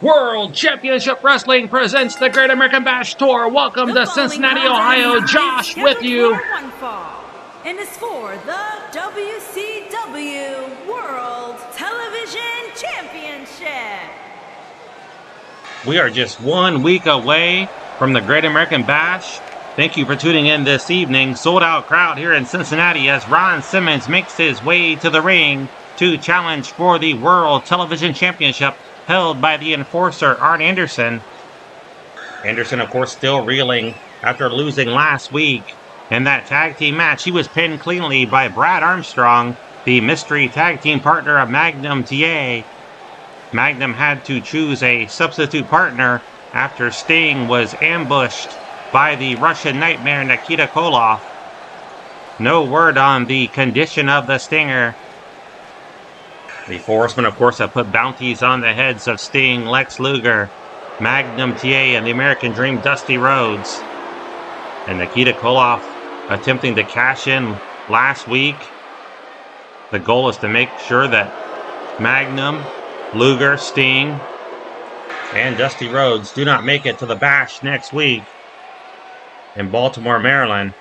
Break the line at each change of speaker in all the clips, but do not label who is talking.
World Championship Wrestling presents the Great American Bash Tour. Welcome to Cincinnati, Ohio. Josh with you.
One fall, and it's for the WCW World Television Championship.
We are just 1 week away from the Great American Bash. Thank you for tuning in this evening. Sold out crowd here in Cincinnati as Ron Simmons makes his way to the ring to challenge for the World Television Championship held by the enforcer, Arn Anderson. Anderson, of course, still reeling after losing last week in that tag team match. He was pinned cleanly by Brad Armstrong, the mystery tag team partner of Magnum TA. Magnum had to choose a substitute partner after Sting was ambushed by the Russian Nightmare Nikita Koloff. No word on the condition of the Stinger. The Four Horsemen, of course, have put bounties on the heads of Sting, Lex Luger, Magnum TA, and the American Dream, Dusty Rhodes. And Nikita Koloff attempting to cash in last week. The goal is to make sure that Magnum, Luger, Sting, and Dusty Rhodes do not make it to the Bash next week in Baltimore, Maryland.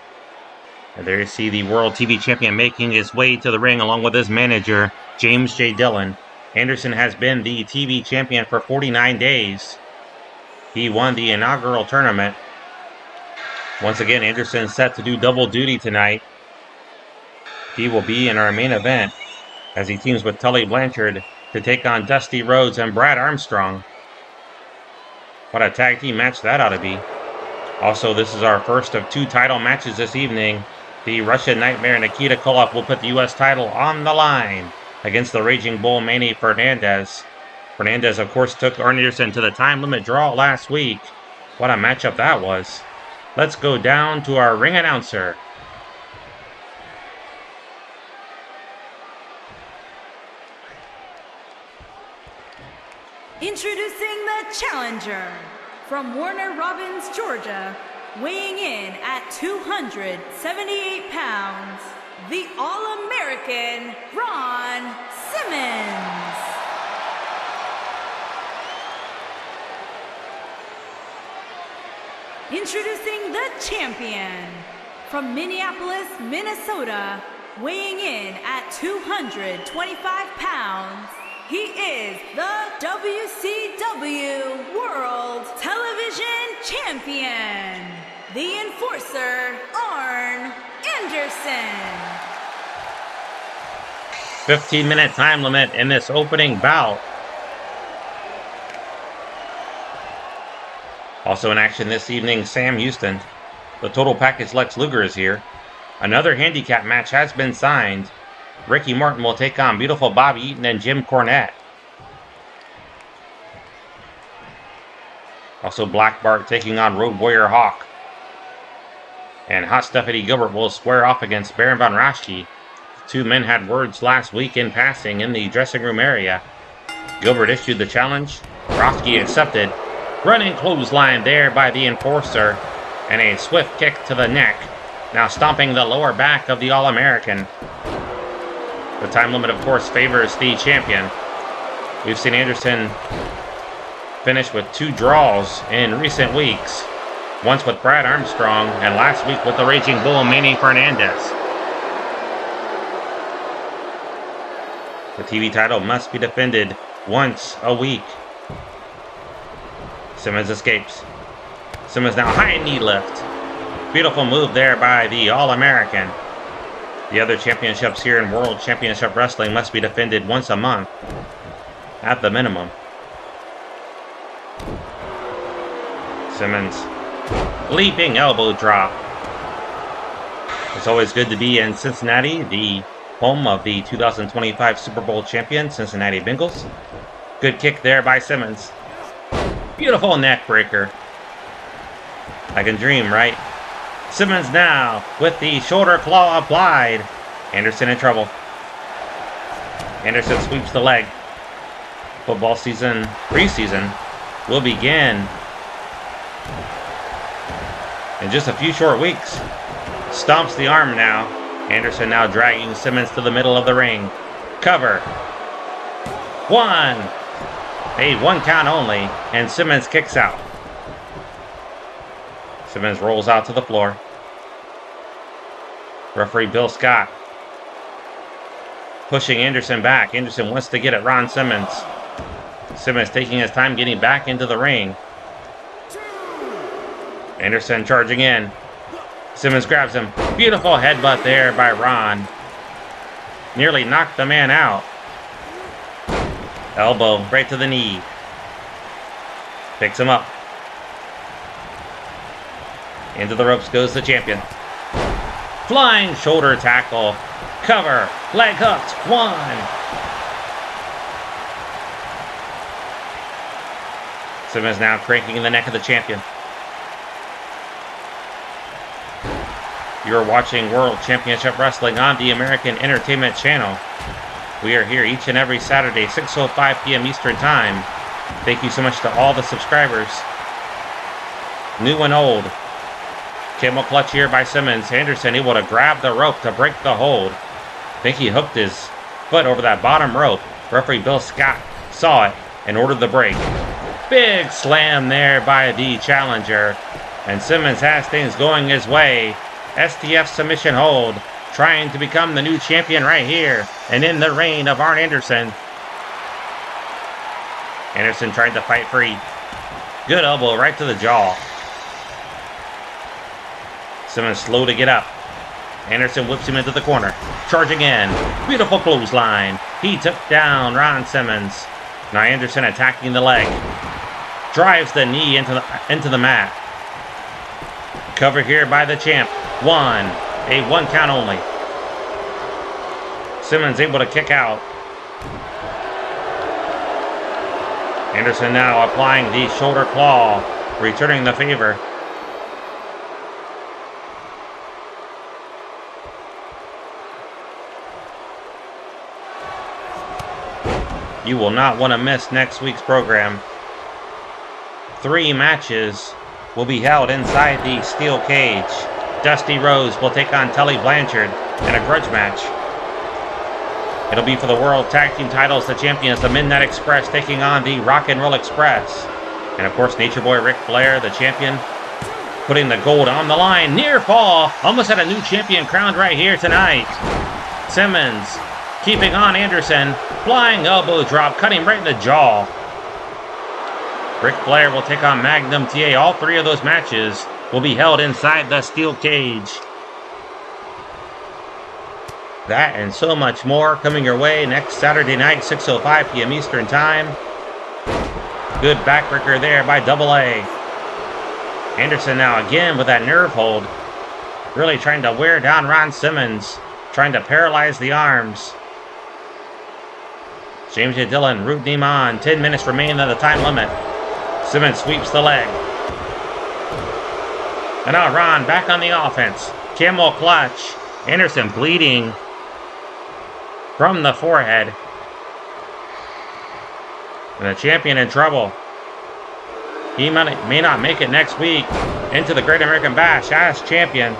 And there you see the World TV Champion making his way to the ring along with his manager, James J. Dillon. Anderson has been the TV champion for 49 days. He won the inaugural tournament. Once again, Anderson set to do double duty tonight. He will be in our main event as he teams with Tully Blanchard to take on Dusty Rhodes and Brad Armstrong. What a tag team match that ought to be. Also, this is our first of 2 title matches this evening. The Russian Nightmare Nikita Koloff will put the U.S. title on the line against the Raging Bull Manny Fernandez. Fernandez, of course, took Arn Anderson to the time limit draw last week. What a matchup that was. Let's go down to our ring announcer.
Introducing the challenger from Warner Robins, Georgia, weighing in at 278 pounds, the All-American Ron Simmons. Introducing the champion from Minneapolis, Minnesota, weighing in at 225 pounds, he is the WCW World Television Champion, the enforcer, Arn Anderson.
15-minute time limit in this opening bout. Also in action this evening, Sam Houston. The Total Package Lex Luger is here. Another handicap match has been signed. Ricky Morton will take on Beautiful Bobby Eaton and Jim Cornette. Also Black Bart taking on Road Warrior Hawk. And Hot Stuff Eddie Gilbert will square off against Baron von Raschke. The 2 men had words last week in passing in the dressing room area. Gilbert issued the challenge. Raschke accepted. Running clothesline there by the enforcer. And a swift kick to the neck. Now stomping the lower back of the All-American. The time limit, of course, favors the champion. We've seen Anderson finish with 2 draws in recent weeks. Once with Brad Armstrong, and last week with the Raging Bull, Manny Fernandez. The TV title must be defended once a week. Simmons escapes. Simmons now high knee lift. Beautiful move there by the All-American. The other championships here in World Championship Wrestling must be defended once a month, at the minimum. Simmons, leaping elbow drop. It's always good to be in Cincinnati, the home of the 2025 Super Bowl champion, Cincinnati Bengals. Good kick there by Simmons. Beautiful neck breaker. I can dream, right? Simmons now with the shoulder claw applied. Anderson in trouble. Anderson sweeps the leg. Football season, preseason, will begin in just a few short weeks. Stomps the arm now. Anderson now dragging Simmons to the middle of the ring. Cover. 1, A 1 count only, and Simmons kicks out. Simmons rolls out to the floor. Referee Bill Scott pushing Anderson back. Anderson wants to get at Ron Simmons. Simmons taking his time getting back into the ring. Anderson charging in. Simmons grabs him. Beautiful headbutt there by Ron. Nearly knocked the man out. Elbow right to the knee. Picks him up. Into the ropes goes the champion. Flying shoulder tackle. Cover. Leg hooks. 1. Simmons now cranking the neck of the champion. You're watching World Championship Wrestling on the American Entertainment Channel. We are here each and every Saturday, 6:05 p.m. Eastern Time. Thank you so much to all the subscribers. New and old. Camel clutch here by Simmons. Anderson able to grab the rope to break the hold. I think he hooked his foot over that bottom rope. Referee Bill Scott saw it and ordered the break. Big slam there by the challenger. And Simmons has things going his way. STF submission hold. Trying to become the new champion right here. And in the reign of Arn Anderson. Anderson tried to fight free. Good elbow right to the jaw. Simmons slow to get up. Anderson whips him into the corner. Charging in. Beautiful clothesline. He took down Ron Simmons. Now Anderson attacking the leg. Drives the knee into the mat. Cover here by the champ. 1. A 1 count only. Simmons able to kick out. Anderson now applying the shoulder claw. Returning the favor. You will not want to miss next week's program. 3 matches will be held inside the steel cage. Dusty Rhodes will take on Tully Blanchard in a grudge match. It'll be for the World Tag Team titles. The champions, the Midnight Express, taking on the Rock and Roll Express. And of course, Nature Boy Ric Flair, the champion, putting the gold on the line. Near fall. Almost had a new champion crowned right here tonight. Simmons keeping on Anderson. Flying elbow drop, cutting right in the jaw. Ric Flair will take on Magnum TA. All 3 of those matches will be held inside the steel cage. That and so much more coming your way next Saturday night, 6:05 p.m. Eastern Time. Good backbreaker there by Double A. Anderson now again with that nerve hold. Really trying to wear down Ron Simmons. Trying to paralyze the arms. James J. Dillon rooting him on. 10 minutes remaining of the time limit. Simmons sweeps the leg. And now Ron back on the offense. Camel clutch. Anderson bleeding from the forehead. And the champion in trouble. He may not make it next week into the Great American Bash as champion.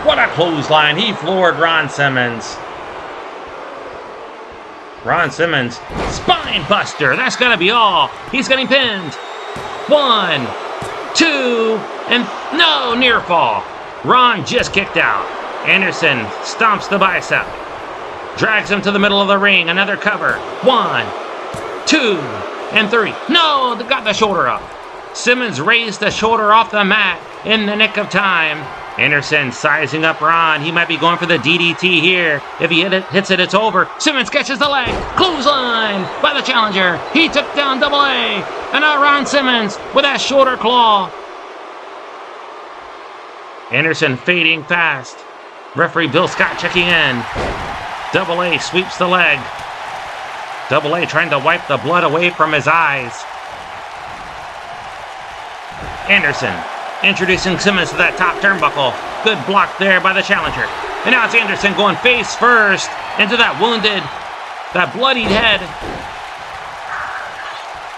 What a clothesline. He floored Ron Simmons. Ron Simmons, spine buster. That's got to be all. He's getting pinned. 1, 2, and no, near fall. Ron just kicked out. Anderson stomps the bicep. Drags him to the middle of the ring. Another cover. 1, 2, and 3. No, they got the shoulder up. Simmons raised the shoulder off the mat in the nick of time. Anderson sizing up Ron. He might be going for the DDT here. If he hits it, it's over. Simmons catches the leg. Clothesline by the challenger. He took down Double A. And now Ron Simmons with that shoulder claw. Anderson fading fast. Referee Bill Scott checking in. Double A sweeps the leg. Double A trying to wipe the blood away from his eyes. Anderson introducing Simmons to that top turnbuckle. Good block there by the challenger. And now it's Anderson going face first into that wounded, that bloodied head.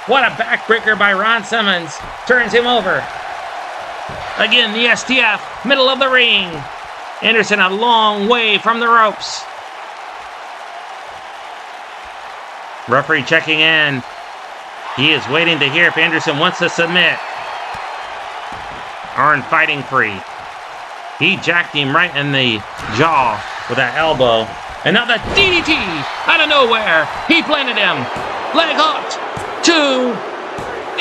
What a backbreaker by Ron Simmons. Turns him over. Again, the STF, middle of the ring. Anderson a long way from the ropes. Referee checking in. He is waiting to hear if Anderson wants to submit. Arn fighting free. He jacked him right in the jaw with that elbow. And now the DDT out of nowhere. He planted him. Leg hooked. 2.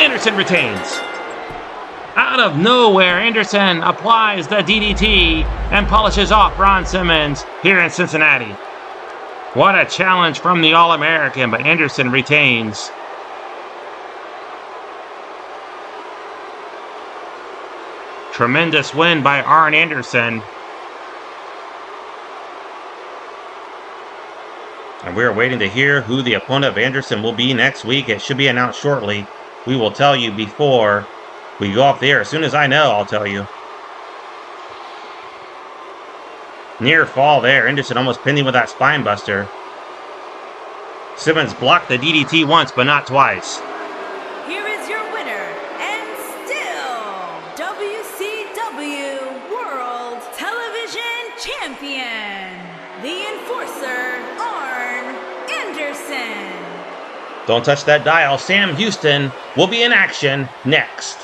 Anderson retains. Out of nowhere, Anderson applies the DDT and polishes off Ron Simmons here in Cincinnati. What a challenge from the All-American, but Anderson retains. Tremendous win by Arn Anderson. And we are waiting to hear who the opponent of Anderson will be next week. It should be announced shortly. We will tell you before we go off the air. As soon as I know, I'll tell you. Near fall there. Anderson almost pinned him with that spine buster. Simmons blocked the DDT once, but not twice.
Here is your winner, and still WCW World Television Champion, the Enforcer, Arn Anderson.
Don't touch that dial. Sam Houston will be in action next.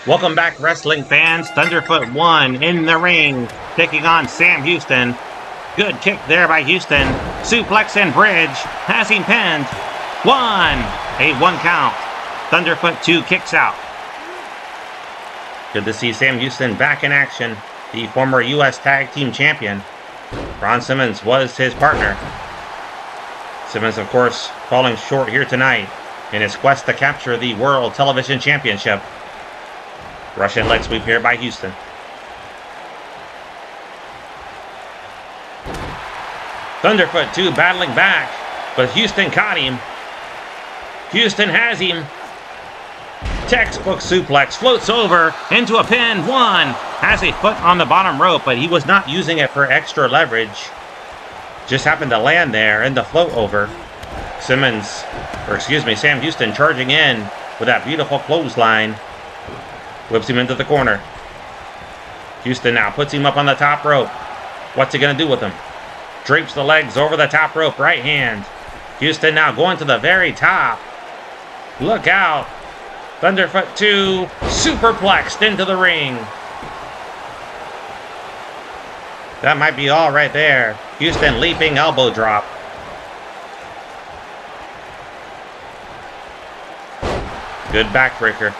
Welcome back, wrestling fans. Thunderfoot 1 in the ring, taking on Sam Houston. Good kick there by Houston. Suplex and bridge. Has him pinned. 1. A 1 count. Thunderfoot 2 kicks out. Good to see Sam Houston back in action. The former U.S. Tag Team Champion. Ron Simmons was his partner. Simmons, of course, falling short here tonight in his quest to capture the World Television Championship. Russian leg sweep here by Houston. Thunderfoot 2 battling back, but Houston caught him. Houston has him. Textbook suplex, floats over into a pin. 1. Has a foot on the bottom rope, but he was not using it for extra leverage. Just happened to land there in the float over. Sam Houston charging in with that beautiful clothesline. Whips him into the corner. Houston now puts him up on the top rope. What's he going to do with him? Drapes the legs over the top rope, right hand. Houston now going to the very top. Look out. Thunderfoot 2 superplexed into the ring. That might be all right there. Houston leaping elbow drop. Good backbreaker.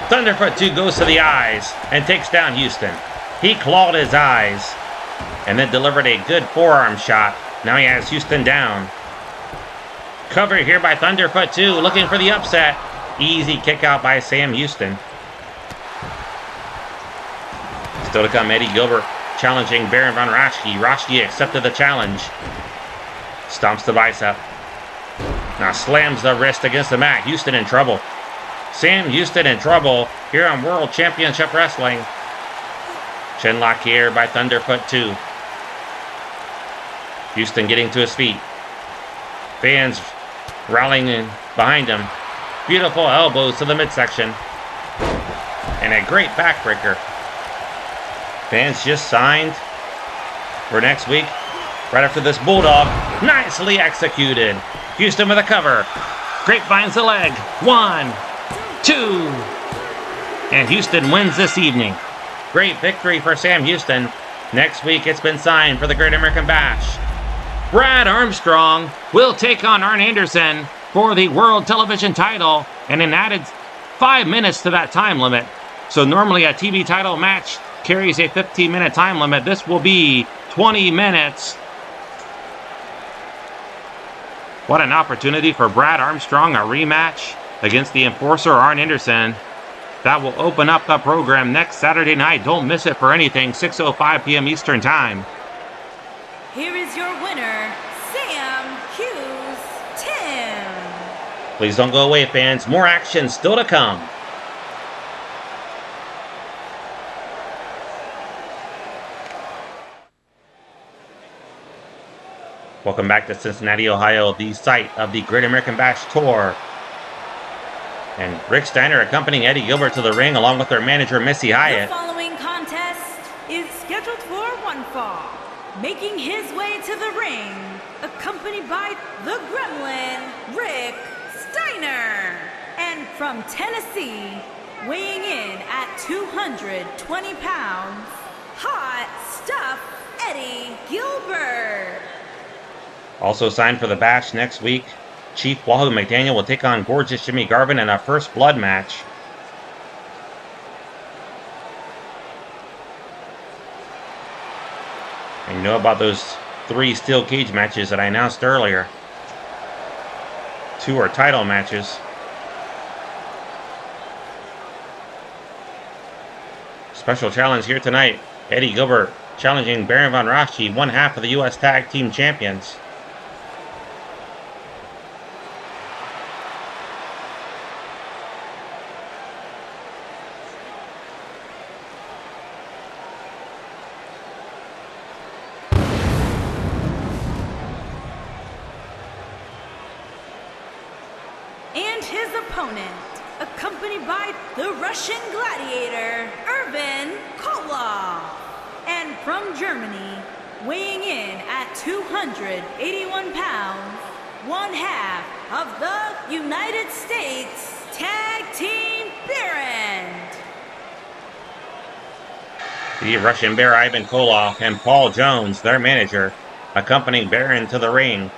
Thunderfoot 2 goes to the eyes and takes down Houston. He clawed his eyes and then delivered a good forearm shot. Now he has Houston down. Cover here by Thunderfoot 2, looking for the upset. Easy kick out by Sam Houston. Still to come, Eddie Gilbert challenging Baron von Raschke. Raschke accepted the challenge. Stomps the bicep. Now slams the wrist against the mat. Houston in trouble. Sam Houston in trouble here on World Championship Wrestling. Chinlock here by Thunderfoot 2. Houston getting to his feet. Fans rallying in behind him. Beautiful elbows to the midsection. And a great backbreaker. Fans just signed for next week. Right after this Bulldog. Nicely executed. Houston with a cover. Grapevines the leg. 1, 2. And Houston wins this evening. Great victory for Sam Houston. Next week it's been signed for the Great American Bash. Brad Armstrong will take on Arn Anderson for the World Television title and an added 5 minutes to that time limit. So normally a TV title match carries a 15-minute time limit. This will be 20 minutes. What an opportunity for Brad Armstrong, a rematch against the Enforcer Arn Anderson. That will open up the program next Saturday night. Don't miss it for anything, 6:05 p.m. Eastern Time.
Here is your winner, Sam Houston.
Please don't go away, fans. More action still to come. Welcome back to Cincinnati, Ohio, the site of the Great American Bash Tour. And Rick Steiner accompanying Eddie Gilbert to the ring along with their manager Missy Hyatt.
The following contest is scheduled for one fall. Making his way to the ring, accompanied by the Gremlin, Rick Steiner. And from Tennessee, weighing in at 220 pounds, Hot Stuff Eddie Gilbert.
Also signed for the Bash next week, Chief Wahoo McDaniel will take on Gorgeous Jimmy Garvin in a first blood match. And you know about those 3 steel cage matches that I announced earlier. 2 are title matches. Special challenge here tonight. Eddie Gilbert challenging Baron von Raschke, one half of the U.S. Tag Team Champions.
And his opponent, accompanied by the Russian gladiator, Koloff. And from Germany, weighing in at 281 pounds, one half of the United States Tag Team Baron.
The Russian Bear Ivan Koloff and Paul Jones, their manager, accompanying Baron to the ring.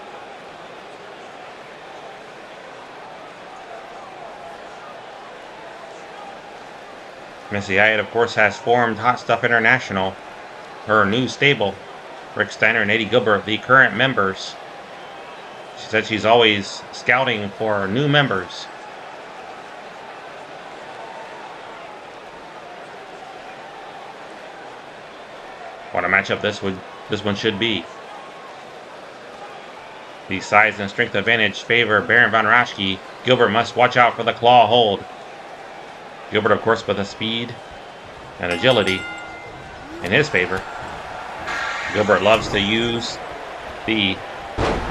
Missy Hyatt, of course, has formed Hot Stuff International, her new stable. Rick Steiner and Eddie Gilbert, the current members. She said she's always scouting for new members. What a matchup this one should be. The size and strength advantage favor Baron von Raschke. Gilbert must watch out for the claw hold. Gilbert, of course, with the speed and agility in his favor. Gilbert loves to use the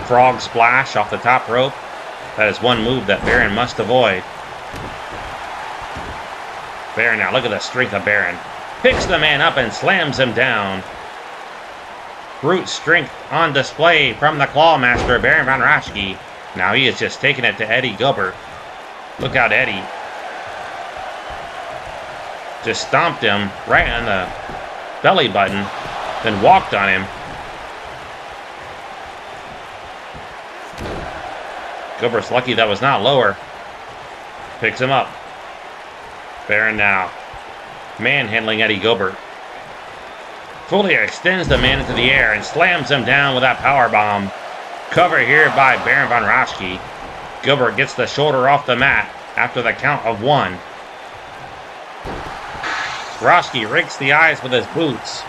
frog splash off the top rope. That is one move that Baron must avoid. Baron now, look at the strength of Baron. Picks the man up and slams him down. Brute strength on display from the claw master, Baron von Raschke. Now he is just taking it to Eddie Gilbert. Look out, Eddie. Just stomped him right on the belly button, then walked on him. Gilbert's lucky that was not lower. Picks him up. Baron now manhandling Eddie Gilbert. Fully extends the man into the air and slams him down with that power bomb. Cover here by Baron von Raschke. Gilbert gets the shoulder off the mat after the count of 1. Raschke rakes the eyes with his boots.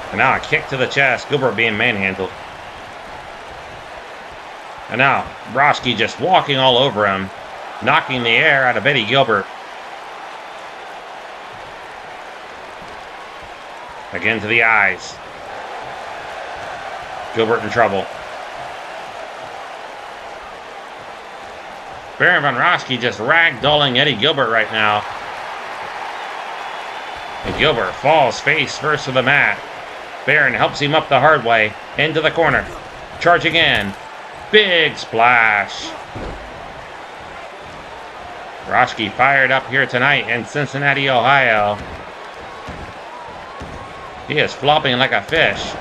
And now a kick to the chest. Gilbert being manhandled. And now Raschke just walking all over him, knocking the air out of Eddie Gilbert. Again to the eyes. Gilbert in trouble. Baron von Raschke just ragdolling Eddie Gilbert right now. And Gilbert falls face first to the mat. Baron helps him up the hard way. Into the corner. Charging in. Big splash. Raschke fired up here tonight in Cincinnati, Ohio. He is flopping like a fish.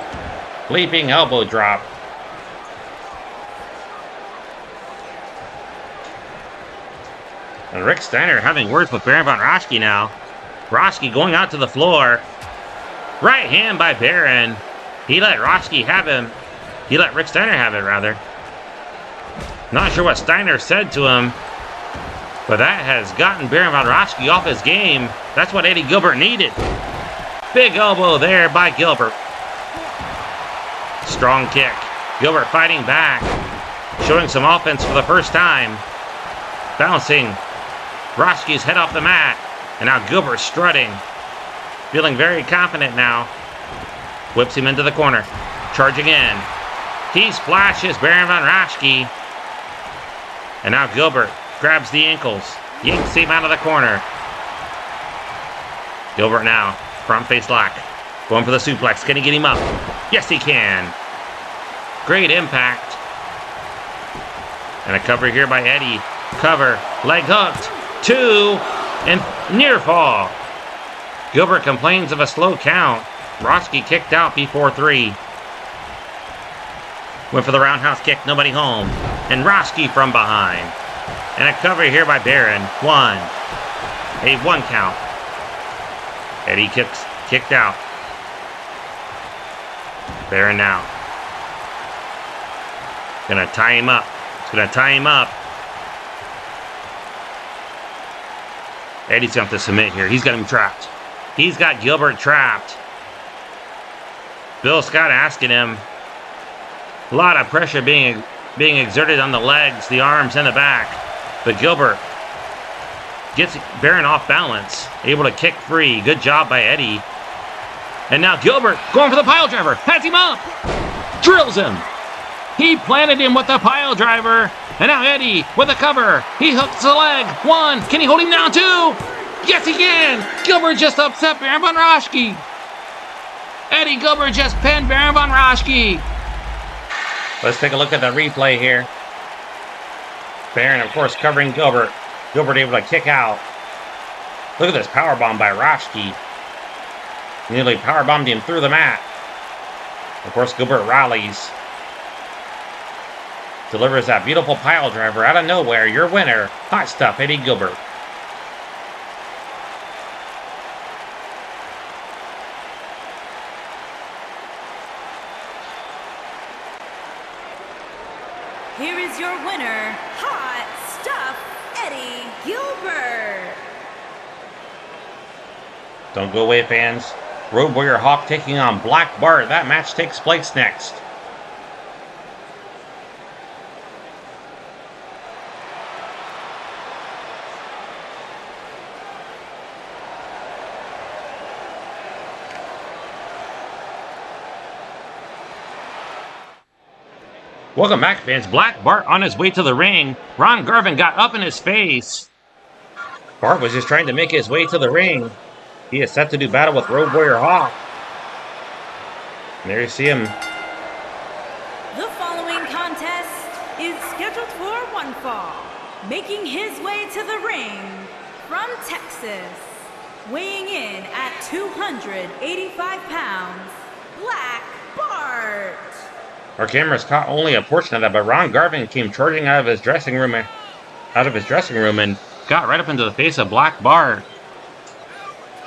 Leaping elbow drop. And Rick Steiner having words with Baron von Raschke now. Raschke going out to the floor. Right hand by Baron. He let Raschke have him. He let Rick Steiner have it, rather. Not sure what Steiner said to him, but that has gotten Baron von Raschke off his game. That's what Eddie Gilbert needed. Big elbow there by Gilbert. Strong kick. Gilbert fighting back. Showing some offense for the first time. Bouncing Raschke's head off the mat. And now Gilbert strutting. Feeling very confident now. Whips him into the corner. Charging in. He splashes Baron von Raschke. And now Gilbert grabs the ankles, yanks him out of the corner. Gilbert now, front face lock, going for the suplex. Can he get him up? Yes, he can. Great impact. And a cover here by Eddie. Cover, leg hooked, 2, and near fall. Gilbert complains of a slow count. Raschke kicked out before 3. Went for the roundhouse kick, nobody home. And Raschke from behind. And a cover here by Barron. 1. A 1 count. Eddie kicked out. Barron now. Gonna tie him up. Gonna tie him up. Eddie's gonna have to submit here. He's got him trapped. He's got Gilbert trapped. Bill Scott asking him. A lot of pressure being exerted on the legs, the arms, and the back. But Gilbert gets Barron off balance. Able to kick free. Good job by Eddie. And now Gilbert going for the pile driver. Has him up. Drills him. He planted him with the pile driver. And now Eddie with a cover. He hooks the leg. 1. Can he hold him down? 2. Yes, he can. Gilbert just upset Baron von Raschke. Eddie Gilbert just pinned Baron von Raschke. Let's take a look at the replay here. Baron, of course, covering Gilbert. Gilbert able to kick out. Look at this powerbomb by Raschke. Nearly powerbombed him through the mat. Of course, Gilbert rallies. Delivers that beautiful pile driver out of nowhere. Your winner, Hot Stuff, Eddie Gilbert.
Here is your winner, Hot Stuff, Eddie Gilbert.
Don't go away, fans. Road Warrior Hawk taking on Black Bart. That match takes place next. Welcome back, fans. Black Bart on his way to the ring. Ron Garvin got up in his face. Bart was just trying to make his way to the ring. He is set to do battle with Road Warrior Hawk. And there you see him.
The following contest is scheduled for one fall. Making his way to the ring from Texas, weighing in at 285 pounds, Black Bart.
Our cameras caught only a portion of that, but Ron Garvin came charging out of his dressing room and got right up into the face of Black Bart.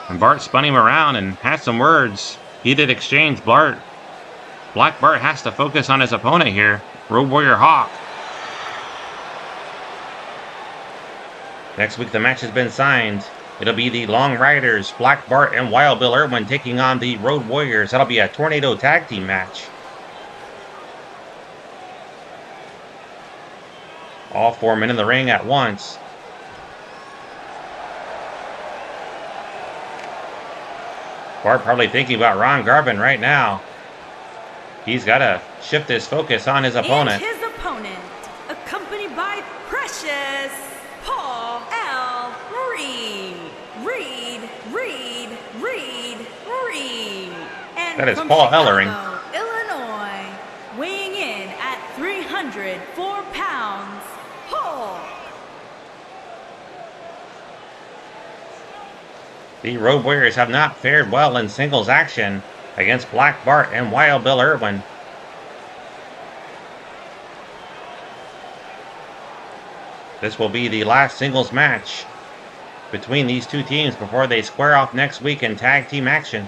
And Bart spun him around and had some words. Heated exchange. Black Bart has to focus on his opponent here, Road Warrior Hawk. Next week the match has been signed. It'll be the Long Riders, Black Bart and Wild Bill Irwin taking on the Road Warriors. That'll be a Tornado Tag Team match. All 4 men in the ring at once. Bart probably thinking about Ron Garvin right now. He's got to shift his focus on his opponent.
And his opponent, accompanied by Precious Paul L. Reed. And
that is
from
Paul
Chicago,
Ellering.
Illinois, weighing in at 304 pounds, Paul.
The Road Warriors have not fared well in singles action against Black Bart and Wild Bill Irwin. This will be the last singles match between these two teams before they square off next week in tag team action.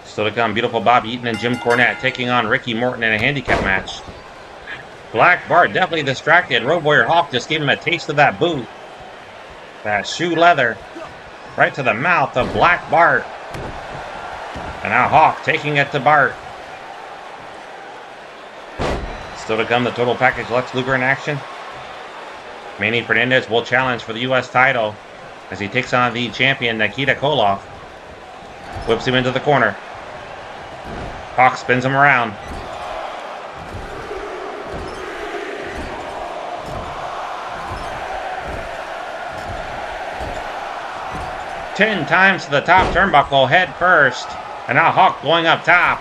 Still to come, beautiful Bob Eaton and Jim Cornette taking on Ricky Morton in a handicap match. Black Bart definitely distracted. Road Warrior Hawk just gave him a taste of that boot. That shoe leather. Right to the mouth of Black Bart. And now Hawk taking it to Bart. Still to come, the total package Lex Luger in action. Manny Fernandez will challenge for the U.S. title as he takes on the champion Nikita Koloff. Whips him into the corner. Hawk spins him around. 10 times to the top turnbuckle, head first. And now Hawk going up top.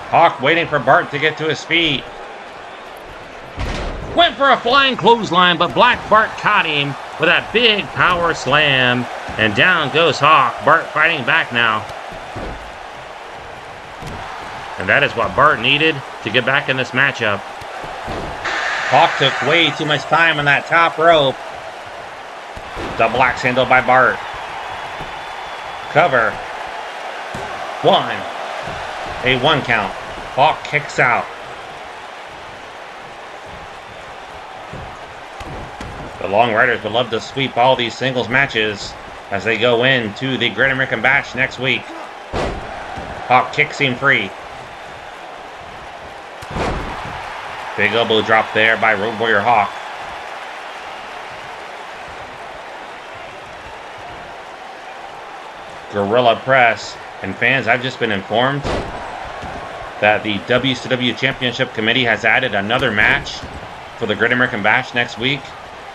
Hawk waiting for Bart to get to his feet. Went for a flying clothesline, but Black Bart caught him with that big power slam. And down goes Hawk. Bart fighting back now. And that is what Bart needed to get back in this matchup. Hawk took way too much time on that top rope. Double axe handle by Bart. Cover. 1. A 1 count. Hawk kicks out. The Long Riders would love to sweep all these singles matches as they go into the Great American Bash next week. Hawk kicks him free. Big elbow drop there by Road Warrior Hawk. Gorilla press. And fans, I've just been informed that the WCW Championship Committee has added another match for the Great American Bash next week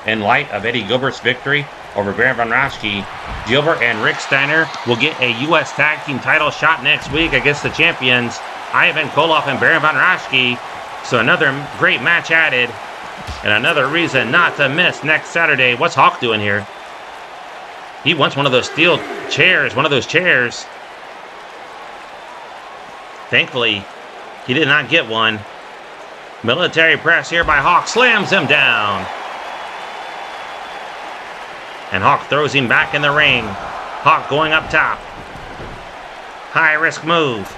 in light of Eddie Gilbert's victory over Baron von Raschke. Gilbert and Rick Steiner will get a U.S. Tag Team title shot next week against the champions, Ivan Koloff and Baron von Raschke. So another great match added, and another reason not to miss next Saturday. What's Hawk doing here? He wants one of those steel chairs, one of those chairs. Thankfully, he did not get one. Military press here by Hawk, slams him down. And Hawk throws him back in the ring. Hawk going up top. High risk move.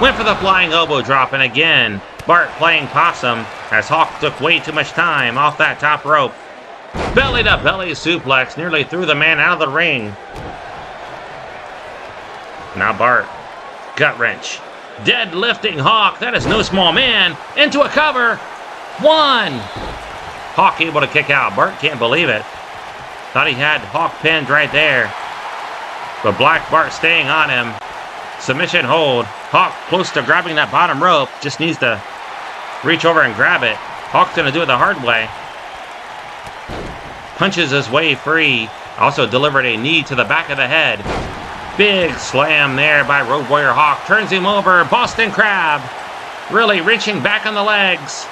Went for the flying elbow drop, and again, Bart playing possum as Hawk took way too much time off that top rope. Belly to belly suplex, nearly threw the man out of the ring. Now Bart, gut wrench. Deadlifting Hawk, that is no small man, into a cover. 1. Hawk able to kick out. Bart can't believe it. Thought he had Hawk pinned right there. But Black Bart staying on him. Submission hold. Hawk close to grabbing that bottom rope. Just needs to reach over and grab it. Hawk's going to do it the hard way. Punches his way free. Also delivered a knee to the back of the head. Big slam there by Road Warrior Hawk. Turns him over. Boston Crab. Really reaching back on the legs.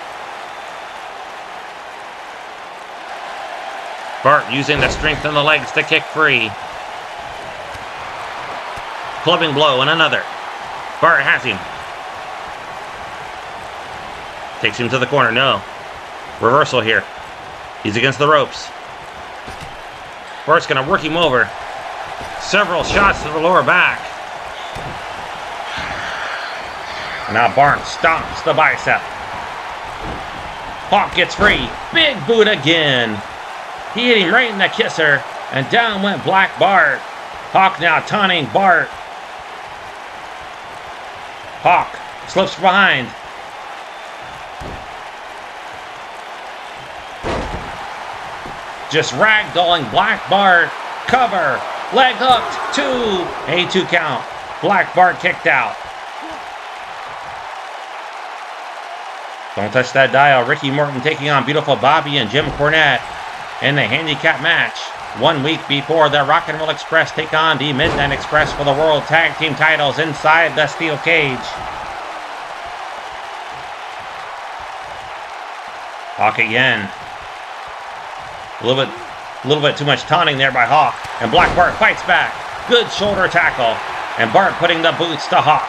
Bart using the strength in the legs to kick free. Clubbing blow and another. Bart has him. Takes him to the corner. No. Reversal here. He's against the ropes. Bart's going to work him over. Several shots to the lower back. Now Bart stomps the bicep. Hawk gets free. Big boot again. He hit him right in the kisser. And down went Black Bart. Hawk now taunting Bart. Hawk slips behind. Just ragdolling Black Bart. Cover. Leg hooked. 2. A 2 count. Black Bart kicked out. Don't touch that dial. Ricky Morton taking on Beautiful Bobby and Jim Cornette in the handicap match. 1 week before the Rock and Roll Express take on the Midnight Express for the World Tag Team titles inside the steel cage. Hawk again. A little bit too much taunting there by Hawk. And Black Bart fights back. Good shoulder tackle. And Bart putting the boots to Hawk.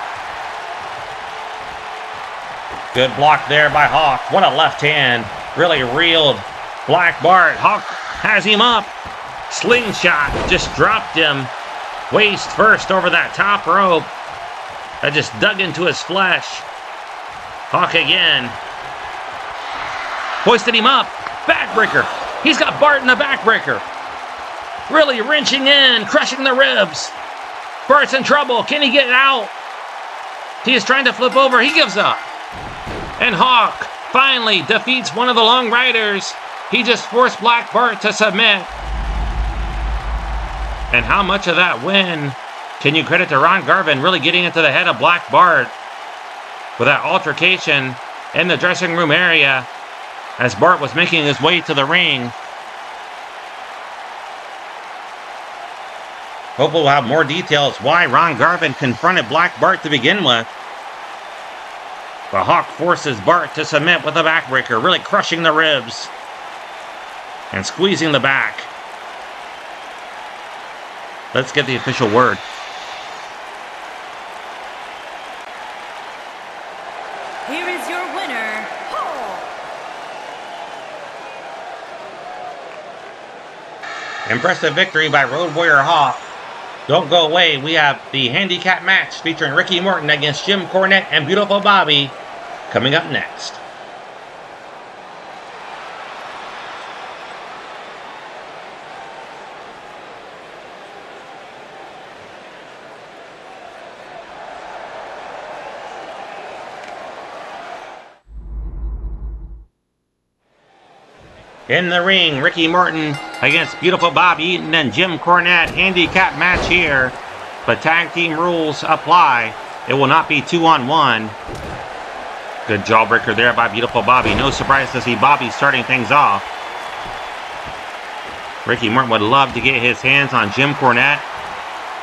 Good block there by Hawk. What a left hand. Really reeled Black Bart. Hawk has him up. Slingshot. Just dropped him. Waist first over that top rope. That just dug into his flesh. Hawk again. Hoisted him up. Backbreaker. He's got Bart in the backbreaker. Really wrenching in. Crushing the ribs. Bart's in trouble. Can he get out? He is trying to flip over. He gives up. And Hawk finally defeats one of the Long Riders. He just forced Black Bart to submit. And how much of that win can you credit to Ron Garvin really getting into the head of Black Bart with that altercation in the dressing room area as Bart was making his way to the ring. Hopefully we'll have more details why Ron Garvin confronted Black Bart to begin with. The Hawk forces Bart to submit with a backbreaker, really crushing the ribs and squeezing the back. Let's get the official word.
Here is your winner, Hall.
Impressive victory by Road Warrior Hawk. Don't go away. We have the handicap match featuring Ricky Morton against Jim Cornette and Beautiful Bobby coming up next. In the ring, Ricky Morton against Beautiful Bobby Eaton and Jim Cornette. Handicap match here, but tag team rules apply. It will not be 2-on-1. Good jawbreaker there by Beautiful Bobby. No surprise to see Bobby starting things off. Ricky Morton would love to get his hands on Jim Cornette.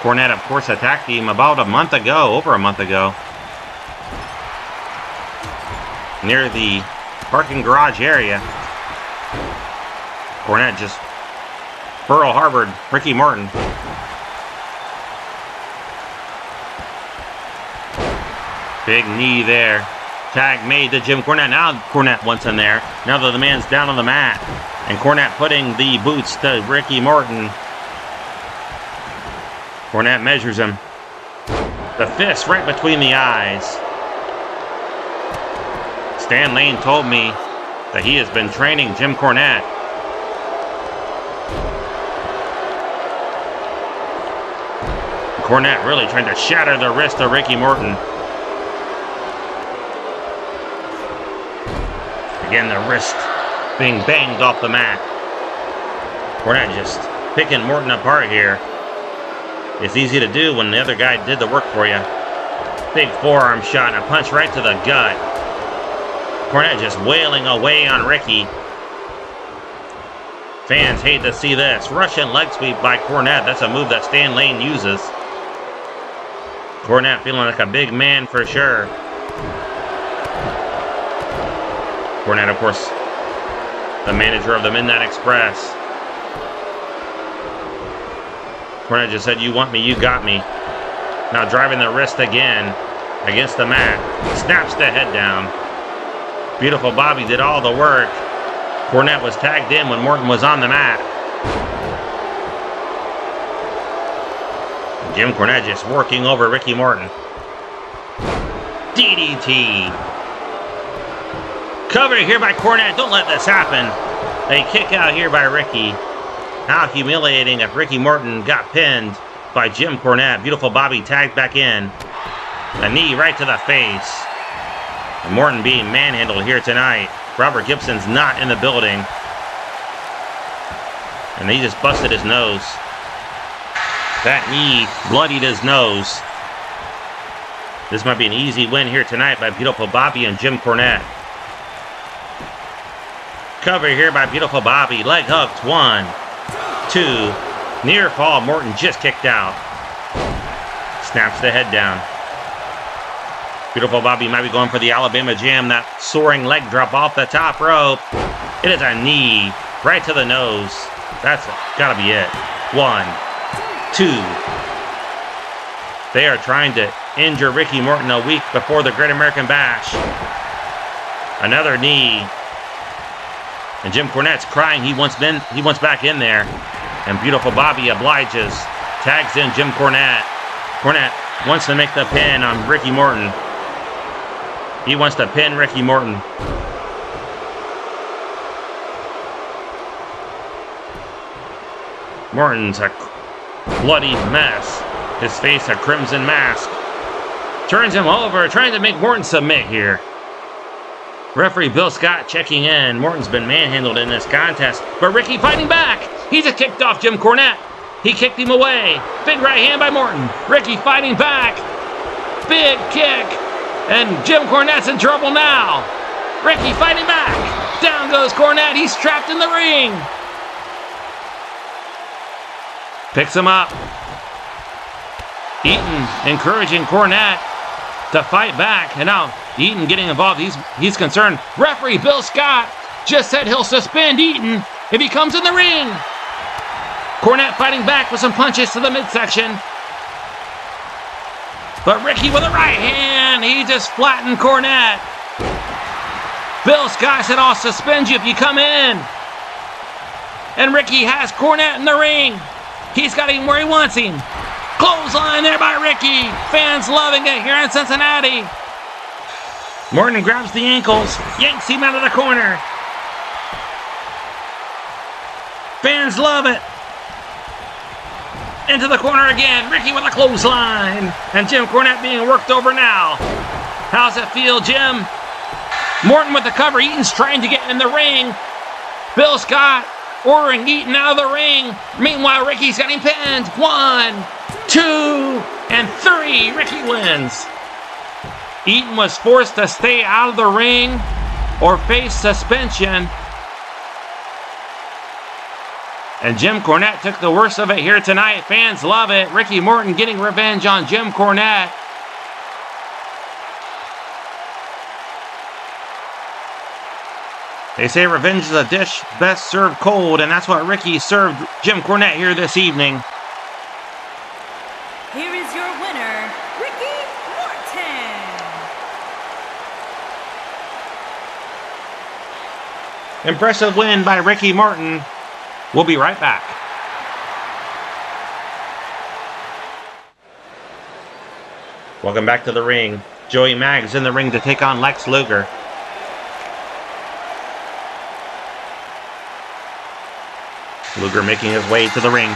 Cornette, of course, attacked him about a month ago, over a month ago, near the parking garage area. Cornette just Pearl Harbored Ricky Morton. Big knee there. Tag made to Jim Cornette. Now Cornette wants in there. Now that the man's down on the mat. And Cornette putting the boots to Ricky Morton. Cornette measures him. The fist right between the eyes. Stan Lane told me that he has been training Jim Cornette. Cornette really trying to shatter the wrist of Ricky Morton. Again, the wrist being banged off the mat. Cornette just picking Morton apart here. It's easy to do when the other guy did the work for you. Big forearm shot and a punch right to the gut. Cornette just wailing away on Ricky. Fans hate to see this. Russian leg sweep by Cornette. That's a move that Stan Lane uses. Cornette feeling like a big man for sure. Cornette, of course, the manager of the Midnight Express. Cornette just said, "You want me, you got me." Now driving the wrist again against the mat. Snaps the head down. Beautiful Bobby did all the work. Cornette was tagged in when Morton was on the mat. Jim Cornette just working over Ricky Morton. DDT. Cover here by Cornette. Don't let this happen. A kick out here by Ricky. How humiliating if Ricky Morton got pinned by Jim Cornette. Beautiful Bobby tagged back in. A knee right to the face. And Morton being manhandled here tonight. Robert Gibson's not in the building. And he just busted his nose. That knee bloodied his nose. This might be an easy win here tonight by Beautiful Bobby and Jim Cornette. Cover here by Beautiful Bobby. Leg hooked. 1, 2. Near fall. Morton just kicked out. Snaps the head down. Beautiful Bobby might be going for the Alabama Jam. That soaring leg drop off the top rope. It is a knee right to the nose. That's gotta be it. 1, 2. They are trying to injure Ricky Morton a week before the Great American Bash. Another knee. And Jim Cornette's crying. He wants back in there. And Beautiful Bobby obliges. Tags in Jim Cornette. Cornette wants to make the pin on Ricky Morton. He wants to pin Ricky Morton. Morton's a bloody mess. His face a crimson mask. Turns him over, trying to make Morton submit here. Referee Bill Scott checking in. Morton's been manhandled in this contest, but Ricky fighting back. He just kicked off Jim Cornette. He kicked him away. Big right hand by Morton. Ricky fighting back. Big kick. And Jim Cornette's in trouble now. Ricky fighting back. Down goes Cornette. He's trapped in the ring. Picks him up. Eaton encouraging Cornette to fight back. And now Eaton getting involved. He's concerned. Referee Bill Scott just said he'll suspend Eaton if he comes in the ring. Cornette fighting back with some punches to the midsection. But Ricky with a right hand. He just flattened Cornette. Bill Scott said, I'll suspend you if you come in. And Ricky has Cornette in the ring. He's got him where he wants him. Clothesline there by Ricky. Fans loving it here in Cincinnati. Morton grabs the ankles, yanks him out of the corner. Fans love it. Into the corner again. Ricky with a clothesline. And Jim Cornette being worked over now. How's it feel, Jim? Morton with the cover. Eaton's trying to get in the ring. Bill Scott ordering Eaton out of the ring. Meanwhile, Ricky's got him pinned. 1, 2, and 3. Ricky wins. Eaton was forced to stay out of the ring or face suspension. And Jim Cornette took the worst of it here tonight. Fans love it. Ricky Morton getting revenge on Jim Cornette. They say revenge is a dish best served cold, and that's what Ricky served Jim Cornette here this evening.
Here is your winner, Ricky Morton.
Impressive win by Ricky Morton. We'll be right back. Welcome back to the ring. Joey Maggs in the ring to take on Lex Luger. Luger making his way to the ring.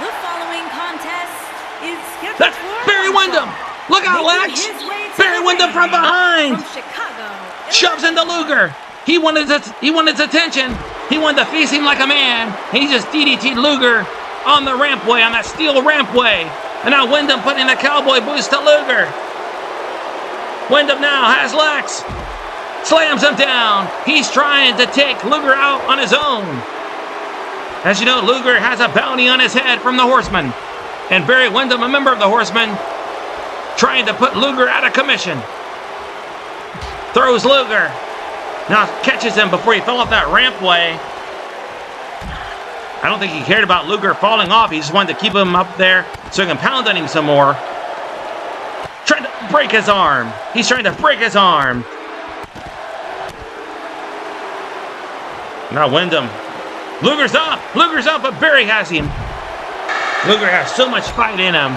The following contest is scheduled
That's
for
Barry Windham. Look out, Lex. Barry Windham from behind.
From Chicago,
Shoves into Luger. He wanted his attention. He wanted to face him like a man. And he just DDT'd Luger on the rampway, on that steel rampway. And now Windham putting the cowboy boots to Luger. Windham now has Lex. Slams him down. He's trying to take Luger out on his own. As you know, Luger has a bounty on his head from the Horsemen. And Barry Windham, a member of the Horsemen, trying to put Luger out of commission. Throws Luger. Now catches him before he fell off that rampway. I don't think he cared about Luger falling off. He just wanted to keep him up there so he can pound on him some more. Trying to break his arm. He's trying to break his arm. Now Windham. Luger's up, but Barry has him. Luger has so much fight in him.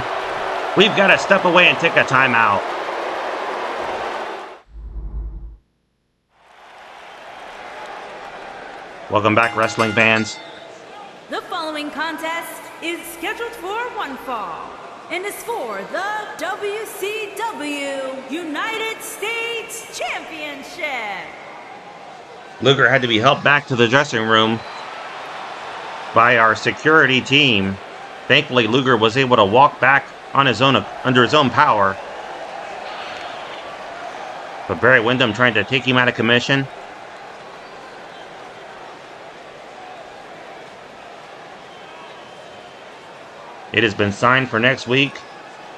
We've got to step away and take a timeout. Welcome back, wrestling fans.
The following contest is scheduled for one fall and is for the WCW United States Championship.
Luger had to be helped back to the dressing room by our security team. Thankfully, Luger was able to walk back on his own, under his own power. But Barry Windham trying to take him out of commission. It has been signed for next week.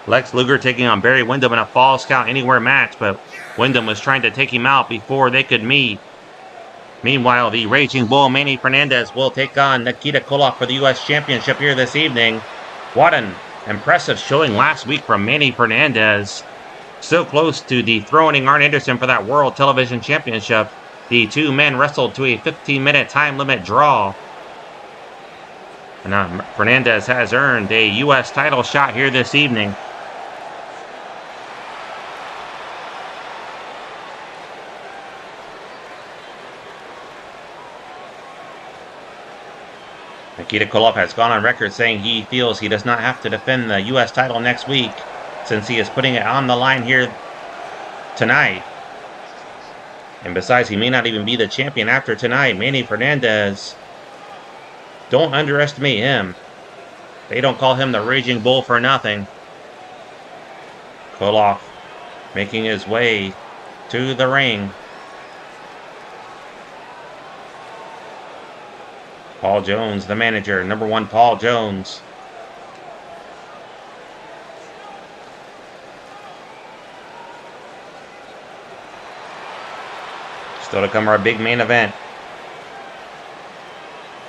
Lex Luger taking on Barry Windham in a Falls Count Anywhere match, but Windham was trying to take him out before they could meet. Meanwhile, the Raging Bull Manny Fernandez will take on Nikita Koloff for the U.S. Championship here this evening. What an impressive showing last week from Manny Fernandez. So close to dethroning Arn Anderson for that World Television Championship. The two men wrestled to a 15-minute time limit draw. And now Fernandez has earned a U.S. title shot here this evening. Nikita Koloff has gone on record saying he feels he does not have to defend the U.S. title next week since he is putting it on the line here tonight. And besides, he may not even be the champion after tonight. Manny Fernandez, don't underestimate him. They don't call him the Raging Bull for nothing. Koloff making his way to the ring. Paul Jones, the manager. Number one, Paul Jones. Still to come our big main event.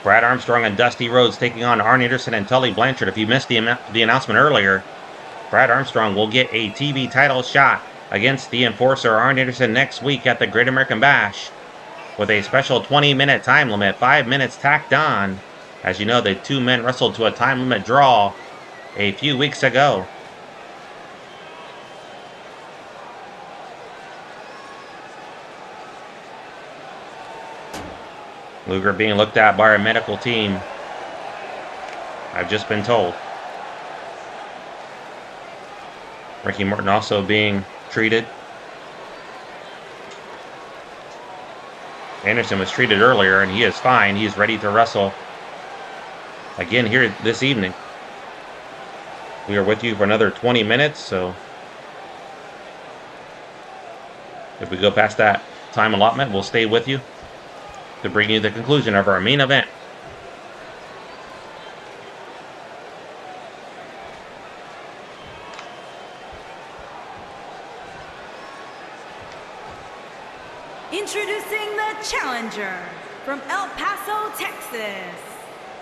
Brad Armstrong and Dusty Rhodes taking on Arn Anderson and Tully Blanchard. If you missed the announcement earlier, Brad Armstrong will get a TV title shot against the enforcer Arn Anderson next week at the Great American Bash with a special 20-minute time limit, 5 minutes tacked on. As you know, the two men wrestled to a time limit draw a few weeks ago. Luger being looked at by our medical team, I've just been told. Ricky Morton also being treated. Anderson was treated earlier and he is fine. He is ready to wrestle again here this evening. We are with you for another 20 minutes, so if we go past that time allotment, we'll stay with you to bring you the conclusion of our main event.
Introducing the challenger from El Paso, Texas,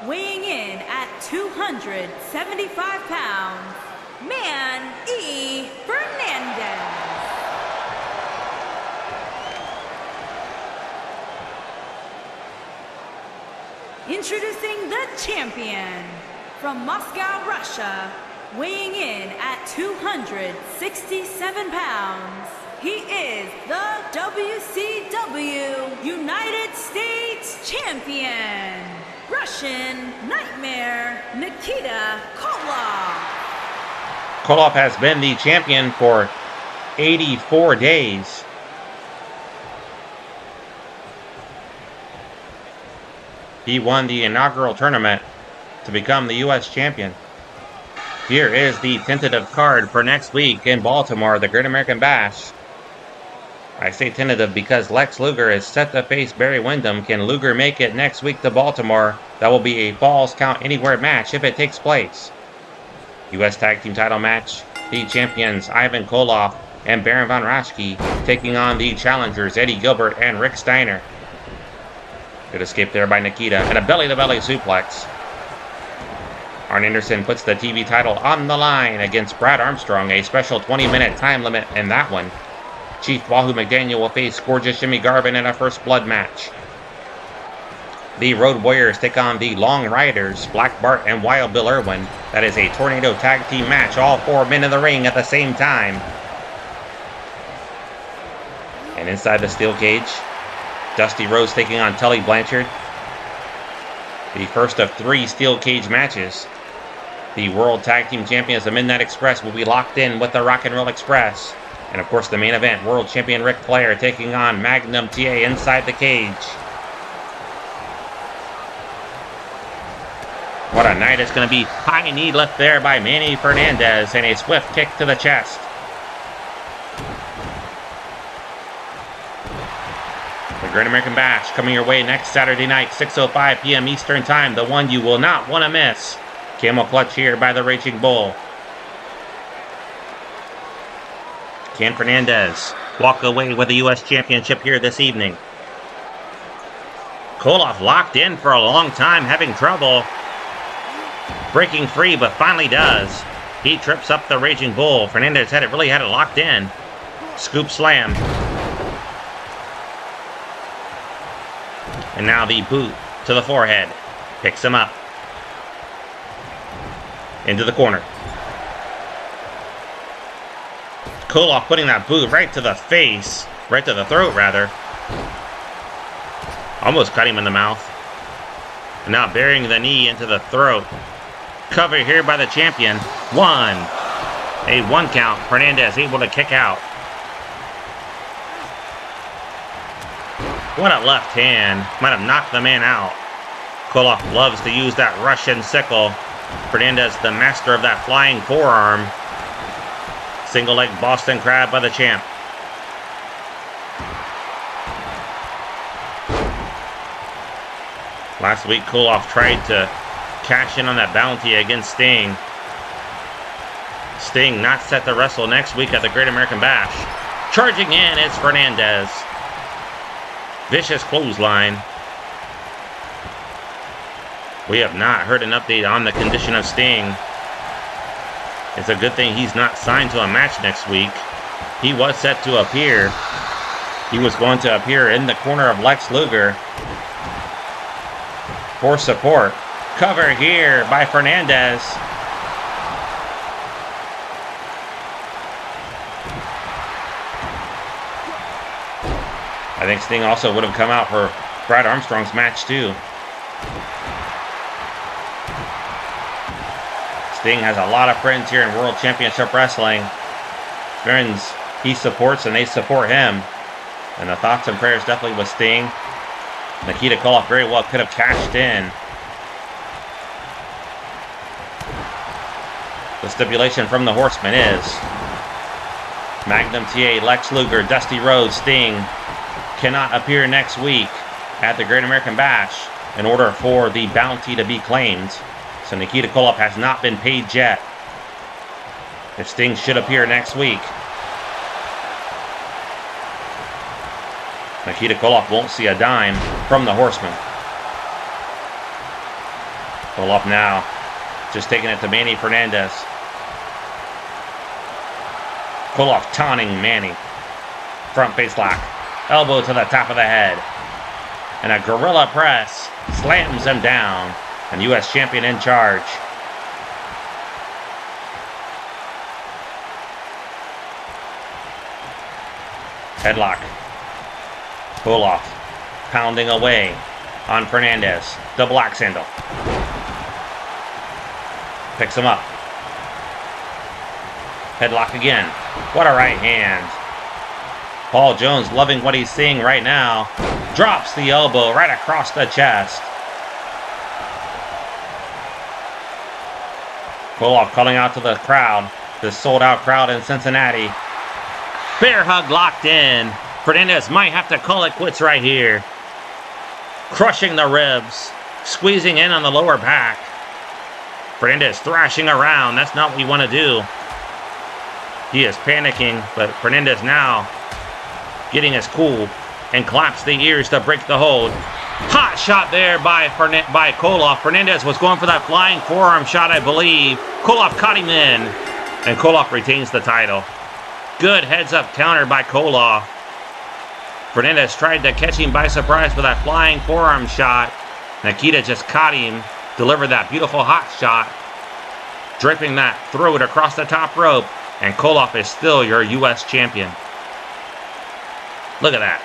weighing in at 275 pounds, Manny Fernandez. Introducing the champion from Moscow, Russia, weighing in at 267 pounds. He is the WCW United States Champion, Russian Nightmare Nikita Koloff.
Koloff has been the champion for 84 days. He won the inaugural tournament to become the U.S. champion. Here is the tentative card for next week in Baltimore, the Great American Bash. I say tentative because Lex Luger is set to face Barry Windham. Can Luger make it next week to Baltimore? That will be a Falls Count Anywhere match if it takes place. U.S. Tag Team title match. The champions Ivan Koloff and Baron von Raschke taking on the challengers Eddie Gilbert and Rick Steiner. Good escape there by Nikita and a belly-to-belly suplex. Arn Anderson puts the TV title on the line against Brad Armstrong, a special 20-minute time limit in that one. Chief Wahoo McDaniel will face Gorgeous Jimmy Garvin in a First Blood match. The Road Warriors take on the Long Riders, Black Bart and Wild Bill Irwin. That is a Tornado Tag Team match, all 4 men in the ring at the same time. And inside the steel cage, Dusty Rhodes taking on Tully Blanchard. The first of 3 steel cage matches. The World Tag Team Champions, the Midnight Express, will be locked in with the Rock and Roll Express. And of course the main event, World Champion Ric Flair taking on Magnum TA inside the cage. What a night it's going to be. High knee lift there by Manny Fernandez and a swift kick to the chest. The Great American Bash coming your way next Saturday night, 6:05 p.m. Eastern Time. The one you will not want to miss. Camel clutch here by the Raging Bull. Can Fernandez walk away with the U.S. Championship here this evening? Koloff locked in for a long time, having trouble breaking free, but finally does. He trips up the Raging Bull. Fernandez really had it locked in. Scoop slam. And now the boot to the forehead. Picks him up. Into the corner. Koloff putting that boot right to the face. Right to the throat, rather. Almost cut him in the mouth. And now burying the knee into the throat. Cover here by the champion. 1. A 1 count. Fernandez able to kick out. What a left hand. Might have knocked the man out. Koloff loves to use that Russian sickle. Fernandez, the master of that flying forearm. Single leg Boston Crab by the champ. Last week, Koloff tried to cash in on that bounty against Sting. Sting not set to wrestle next week at the Great American Bash. Charging in, it's Fernandez. Vicious clothesline. We have not heard an update on the condition of Sting. It's a good thing he's not signed to a match next week. He was set to appear. He was going to appear in the corner of Lex Luger for support. Cover here by Fernandez. I think Sting also would have come out for Brad Armstrong's match too. Sting has a lot of friends here in World Championship Wrestling. Friends he supports and they support him. And the thoughts and prayers definitely with Sting. Nikita Koloff very well could have cashed in. The stipulation from the Horsemen is Magnum TA, Lex Luger, Dusty Rhodes, Sting cannot appear next week at the Great American Bash in order for the bounty to be claimed. So Nikita Koloff has not been paid yet. If Sting should appear next week, Nikita Koloff won't see a dime from the Horsemen. Koloff now just taking it to Manny Fernandez. Koloff taunting Manny. Front face lock. Elbow to the top of the head. And a gorilla press slams him down. And U.S. champion in charge. Headlock. Koloff pounding away on Fernandez. Double axe handle. Picks him up. Headlock again. What a right hand. Paul Jones loving what he's seeing right now. Drops the elbow right across the chest. Koloff calling out to the crowd. This sold out crowd in Cincinnati. Bear hug locked in. Fernandez might have to call it quits right here. Crushing the ribs. Squeezing in on the lower back. Fernandez thrashing around. That's not what we want to do. He is panicking, but Fernandez now getting his cool and claps the ears to break the hold. Hot shot there by Koloff. Fernandez was going for that flying forearm shot, I believe. Koloff caught him in, and Koloff retains the title. Good heads-up counter by Koloff. Fernandez tried to catch him by surprise with that flying forearm shot. Nikita just caught him, delivered that beautiful hot shot, draping that throat across the top rope, and Koloff is still your U.S. champion. Look at that.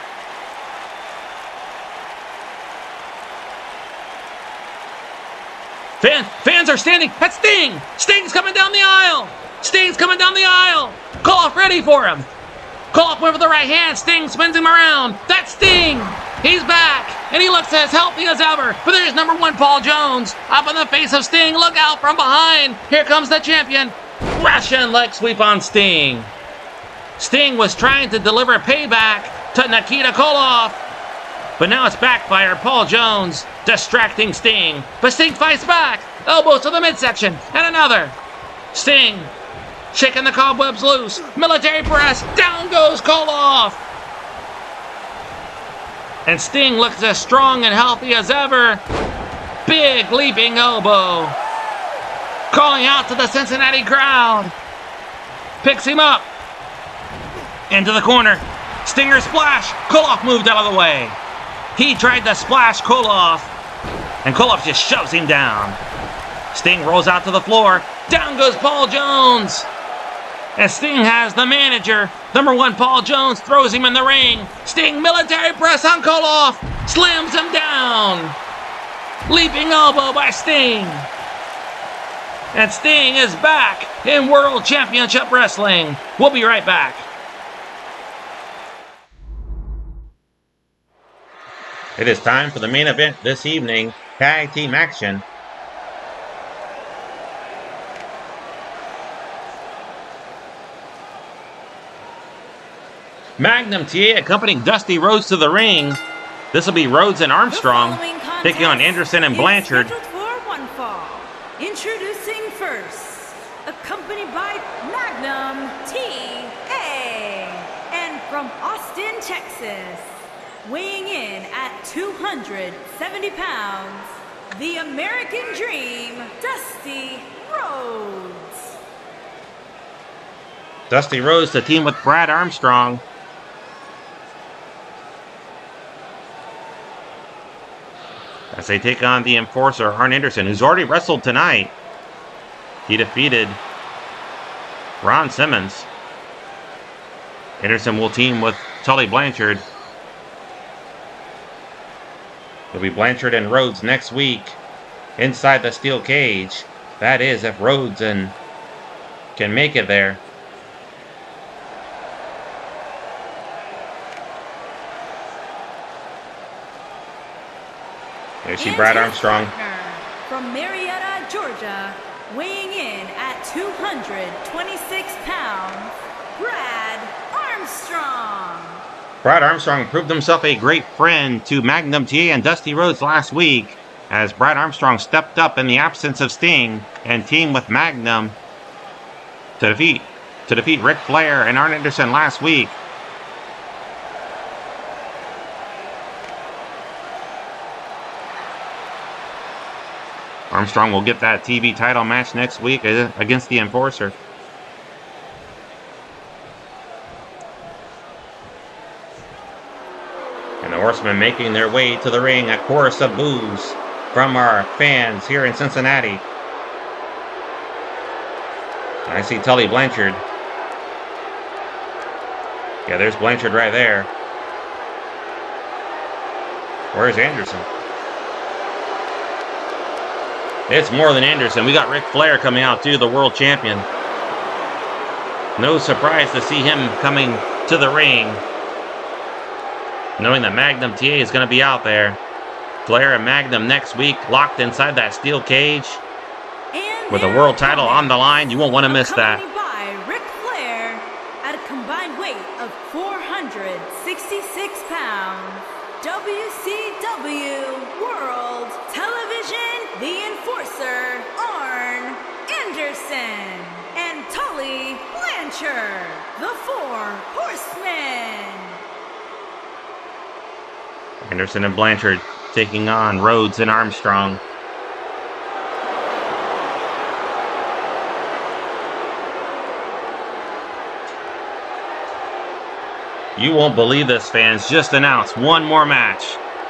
Fans are standing. That's Sting. Sting's coming down the aisle. Sting's coming down the aisle. Koloff ready for him. Koloff went for the right hand. Sting spins him around. That's Sting. He's back, and he looks as healthy as ever. But there's number one Paul Jones up in the face of Sting. Look out from behind. Here comes the champion. Russian leg sweep on Sting. Sting was trying to deliver payback to Nikita Koloff. But now it's backfired. Paul Jones distracting Sting. But Sting fights back. Elbows to the midsection. And another. Sting shaking the cobwebs loose. Military press. Down goes Koloff. And Sting looks as strong and healthy as ever. Big leaping elbow. Calling out to the Cincinnati crowd. Picks him up. Into the corner. Stinger splash. Koloff moved out of the way. He tried to splash Koloff, and Koloff just shoves him down. Sting rolls out to the floor. Down goes Paul Jones. And Sting has the manager. Number one Paul Jones throws him in the ring. Sting military press on Koloff. Slams him down. Leaping elbow by Sting. And Sting is back in World Championship Wrestling. We'll be right back. It is time for the main event this evening, tag team action. Magnum TA accompanying Dusty Rhodes to the ring. This will be Rhodes and Armstrong taking on Anderson and Blanchard.
For one fall. Introducing first, accompanied by Magnum TA, and from Austin, Texas, weighing in at 270 pounds, the American Dream, Dusty Rhodes.
Dusty Rhodes to team with Brad Armstrong. As they take on the enforcer, Arn Anderson, who's already wrestled tonight. He defeated Ron Simmons. Anderson will team with Tully Blanchard. It'll be Blanchard and Rhodes next week inside the steel cage. That is, if Rhodes can make it there. There you see Brad Armstrong.
From Marietta, Georgia, weighing in at 226 pounds, Brad Armstrong.
Brad Armstrong proved himself a great friend to Magnum TA and Dusty Rhodes last week, as Brad Armstrong stepped up in the absence of Sting and teamed with Magnum to defeat Ric Flair and Arn Anderson last week. Armstrong will get that TV title match next week against the Enforcer. And the Horsemen making their way to the ring, a chorus of boos from our fans here in Cincinnati. I see Tully Blanchard. Yeah, there's Blanchard right there. Where's Anderson? It's more than Anderson. We got Ric Flair coming out too, the world champion. No surprise to see him coming to the ring, knowing that Magnum TA is going to be out there. Flair and Magnum next week, locked inside that steel cage with the world title on the line. You won't want to miss that.
By Ric Flair at a combined weight of 466 pounds. WCW World Television, the Enforcer, Arn Anderson, and Tully Blanchard, the Four Horsemen.
Anderson and Blanchard taking on Rhodes and Armstrong. You won't believe this, fans. Just announced one more match.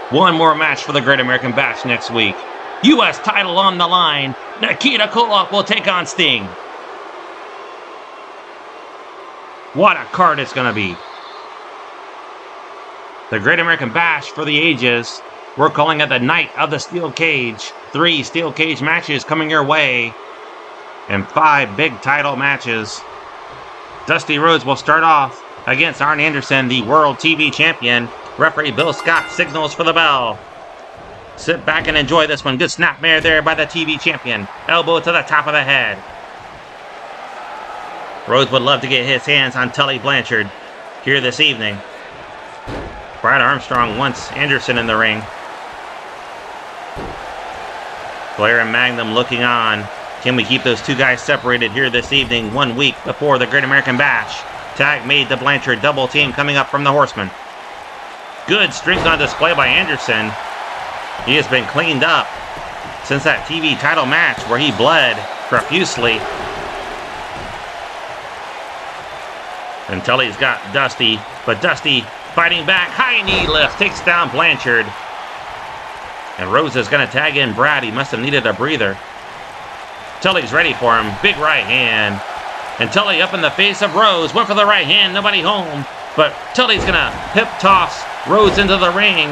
One more match for the Great American Bash next week. U.S. title on the line. Nikita Koloff will take on Sting. What a card it's going to be. The Great American Bash for the ages. We're calling it the Night of the Steel Cage. 3 steel cage matches coming your way. And 5 big title matches. Dusty Rhodes will start off against Arn Anderson, the World TV Champion. Referee Bill Scott signals for the bell. Sit back and enjoy this one. Good snapmare there by the TV Champion. Elbow to the top of the head. Rhodes would love to get his hands on Tully Blanchard here this evening. Brad Armstrong wants Anderson in the ring. Flair and Magnum looking on. Can we keep those two guys separated here this evening, 1 week before the Great American Bash? Tag made to Blanchard, double team coming up from the Horsemen. Good strength on display by Anderson. He has been cleaned up since that TV title match where he bled profusely. And Tully's got Dusty, but Dusty fighting back. High knee lift, takes down Blanchard. And Rhodes is going to tag in Brad. He must have needed a breather. Tully's ready for him. Big right hand. And Tully up in the face of Rhodes. Went for the right hand. Nobody home. But Tully's going to hip toss Rhodes into the ring.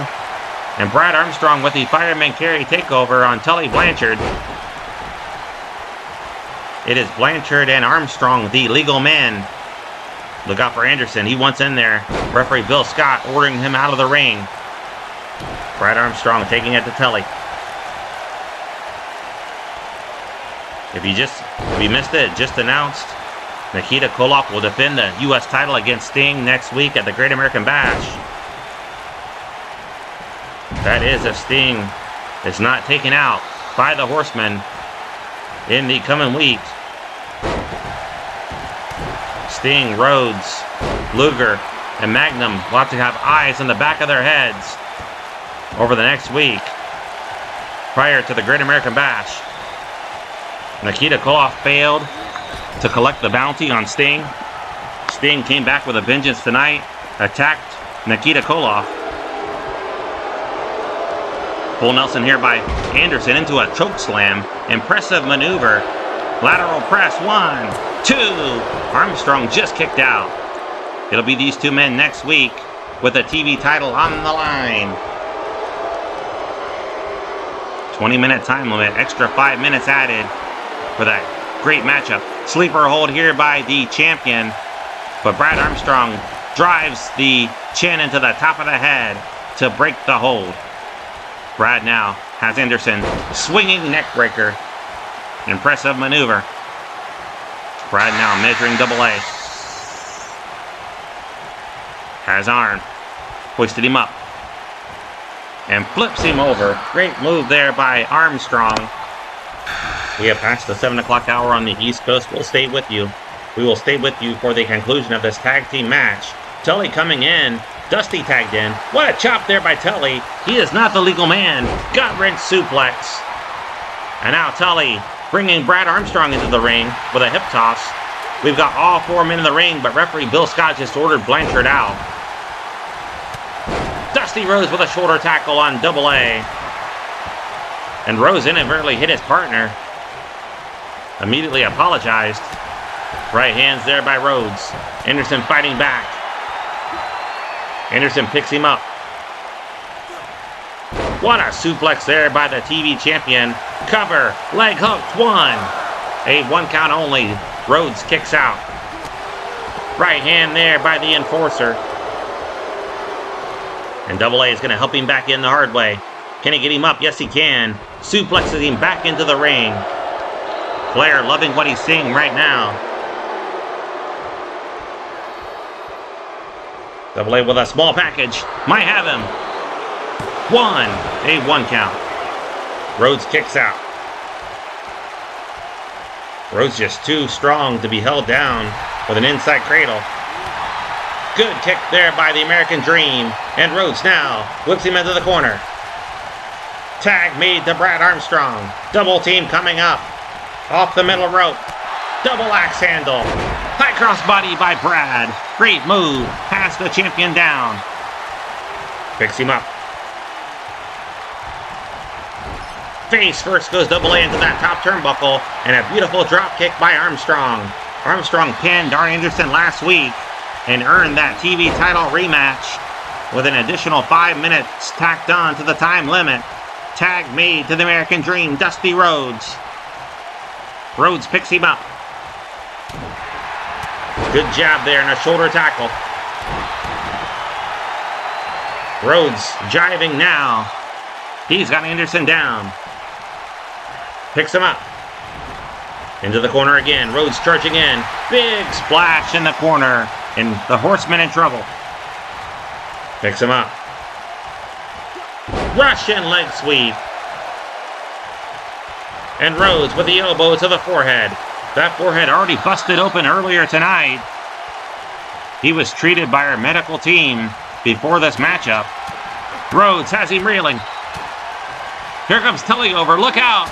And Brad Armstrong with the fireman carry takeover on Tully Blanchard. It is Blanchard and Armstrong, the legal men. Look out for Anderson. He wants in there. Referee Bill Scott ordering him out of the ring. Brad Armstrong taking it to Tully. If you missed it, just announced, Nikita Koloff will defend the U.S. title against Sting next week at the Great American Bash. That is, if Sting is not taken out by the Horsemen in the coming week. Sting, Rhodes, Luger, And Magnum will have to have eyes in the back of their heads over the next week prior to the Great American Bash. Nikita Koloff failed to collect the bounty on Sting. Sting came back with a vengeance tonight, attacked Nikita Koloff. Full Nelson here by Anderson into a choke slam. Impressive maneuver. Lateral press, 1, 2. Armstrong just kicked out. It'll be these two men next week with the TV title on the line. 20-minute time limit, extra 5 minutes added for that great matchup. Sleeper hold here by the champion, but Brad Armstrong drives the chin into the top of the head to break the hold. Brad now has Anderson swinging neck breaker. Impressive maneuver. Brad now measuring double A. Has arm. Hoisted him up. And flips him over. Great move there by Armstrong. We have passed the 7 o'clock hour on the East Coast. We'll stay with you. We will stay with you for the conclusion of this tag team match. Tully coming in. Dusty tagged in. What a chop there by Tully. He is not the legal man. Gut-wrench suplex. And now Tully bringing Brad Armstrong into the ring with a hip toss. We've got all 4 men in the ring, but referee Bill Scott just ordered Blanchard out. Dusty Rhodes with a shoulder tackle on double A. And Rhodes inadvertently hit his partner. Immediately apologized. Right hands there by Rhodes. Anderson fighting back. Anderson picks him up. What a suplex there by the TV champion. Cover, leg hooked, 1. A 1 count only. Rhodes kicks out. Right hand there by the enforcer. And Double A is going to help him back in the hard way. Can he get him up? Yes, he can. Suplexes him back into the ring. Flair loving what he's seeing right now. Double A with a small package. Might have him. 1. A 1 count. Rhodes kicks out. Rhodes just too strong to be held down with an inside cradle. Good kick there by the American Dream. And Rhodes now whips him into the corner. Tag made to Brad Armstrong. Double team coming up. Off the middle rope. Double axe handle. High cross body by Brad. Great move. Has the champion down. Picks him up. Face first goes Double A into that top turnbuckle. And a beautiful drop kick by Armstrong. Armstrong pinned Arn Anderson last week and earned that TV title rematch with an additional 5 minutes tacked on to the time limit. Tag made to the American Dream, Dusty Rhodes. Rhodes picks him up. Good jab there and a shoulder tackle. Rhodes jiving now. He's got Anderson down. Picks him up. Into the corner again. Rhodes charging in. Big splash in the corner. And the Horseman in trouble. Picks him up. Russian leg sweep. And Rhodes with the elbow to the forehead. That forehead already busted open earlier tonight. He was treated by our medical team before this matchup. Rhodes has him reeling. Here comes Tully over. Look out.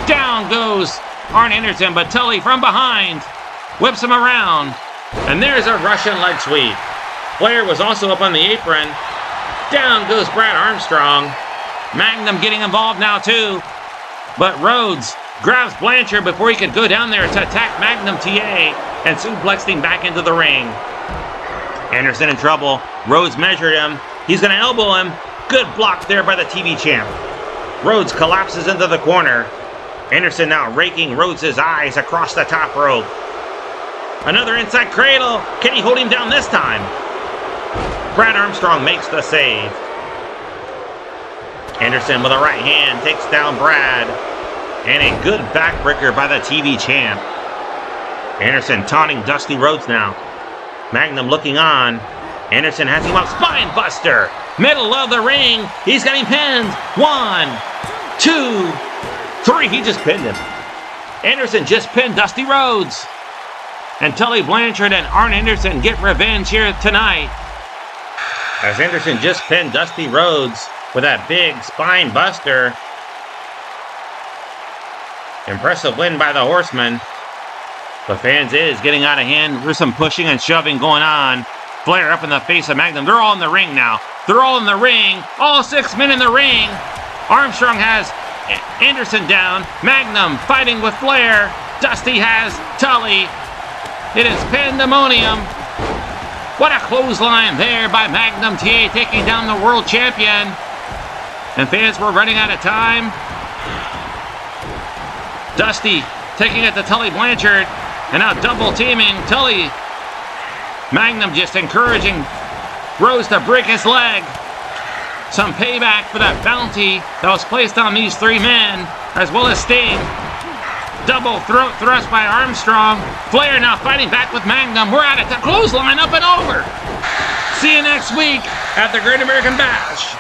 Down goes Arn Anderson, but Tully from behind whips him around. And there's a Russian leg sweep. Flair was also up on the apron. Down goes Brad Armstrong. Magnum getting involved now too. But Rhodes grabs Blanchard before he could go down there to attack Magnum TA and suplexed him back into the ring. Anderson in trouble. Rhodes measured him. He's going to elbow him. Good block there by the TV champ. Rhodes collapses into the corner. Anderson now raking Rhodes' eyes across the top rope. Another inside cradle. Can he hold him down this time? Brad Armstrong makes the save. Anderson with a right hand takes down Brad. And a good backbreaker by the TV champ. Anderson taunting Dusty Rhodes now. Magnum looking on. Anderson has him up. Spine buster. Middle of the ring. He's got him pinned. 1, 2, 3. He just pinned him. Anderson just pinned Dusty Rhodes. And Tully Blanchard and Arn Anderson get revenge here tonight As Anderson just pinned Dusty Rhodes with that big spine buster. Impressive win by the Horsemen. But fans is getting out of hand. There's some pushing and shoving going on. Flair up in the face of Magnum. They're all in the ring now. They're all in the ring. All 6 men in the ring. Armstrong has Anderson down. Magnum fighting with Flair. Dusty has Tully. It is pandemonium. What a clothesline there by Magnum TA taking down the world champion. And fans were running out of time. Dusty taking it to Tully Blanchard. And now double teaming Tully. Magnum just encouraging Rhodes to break his leg. Some payback for that bounty that was placed on these 3 men, as well as Sting. Double throat thrust by Armstrong. Flair now fighting back with Magnum. We're at it. The clothesline up and over. See you next week at the Great American Bash.